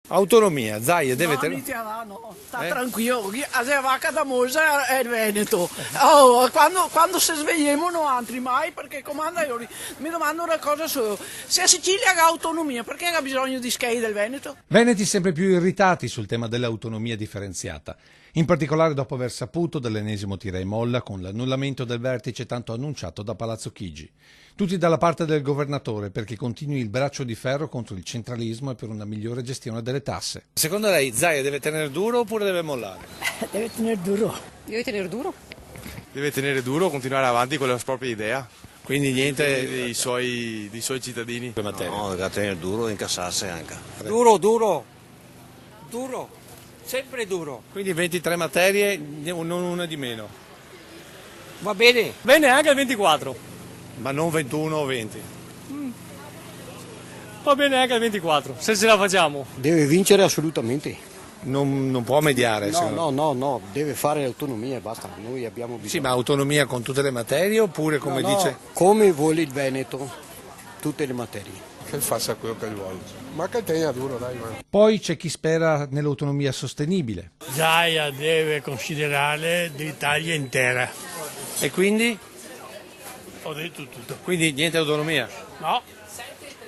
Autonomia, Zaia deve No, tenere... no, sta tranquillo, a se vacca da Mosa è il Veneto. Oh, quando si svegliamo non altri mai, perché comanda io mi domando una cosa solo, se a Sicilia ha autonomia, perché ha bisogno di skate del Veneto? Veneti sempre più irritati sul tema dell'autonomia differenziata, in particolare dopo aver saputo dell'ennesimo tira e molla con l'annullamento del vertice tanto annunciato da Palazzo Chigi. Tutti dalla parte del governatore perché continui il braccio di ferro contro il centralismo e per una migliore gestione delle tasse. Secondo lei Zaia deve tenere duro oppure deve mollare? Deve tenere duro. Deve tenere duro? Deve tenere duro, continuare avanti con la propria idea. Quindi niente dei suoi cittadini. No, deve tenere duro e incassarsi anche. Duro, sempre duro. Quindi 23 materie, non una di meno. Va bene. Bene anche il 24. Ma non 21 o 20. Va bene anche il 24, se ce la facciamo. Deve vincere assolutamente. Non può mediare. No, deve fare autonomia e basta. Noi abbiamo bisogno. Sì, ma autonomia con tutte le materie oppure come dice? Come vuole il Veneto, tutte le materie. Che faccia quello che vuole, ma che tenga duro, dai. Poi c'è chi spera nell'autonomia sostenibile. Zaia deve considerare l'Italia intera. E quindi? Ho detto tutto. Quindi niente autonomia? No,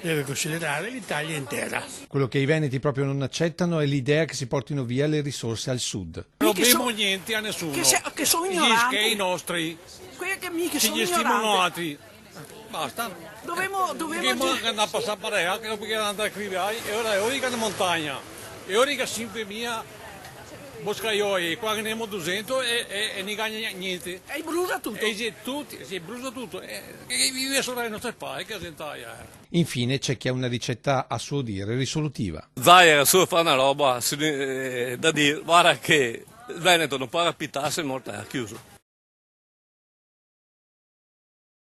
deve considerare l'Italia intera. Quello che i veneti proprio non accettano è l'idea che si portino via le risorse al sud. Non abbiamo niente a nessuno. Che sono Gli ignoranti. skate nostri. Quelli che mica Ci sono gestiscono ignoranti. altri. Basta. Dovevo Che andare a passare per là, che non puoi andare a scrivere, e ora è in montagna. E ora che 5.000 boscaioli, qua che ne abbiamo 200 e non guadagna niente. E brucia tutto. Si brucia tutto. E vive solo le nostre spalle, che sentaia. Infine c'è chi ha una ricetta a suo dire risolutiva. Zaia era solo fare una roba da dire, guarda che il Veneto non può rappitarsi e morte, è chiuso.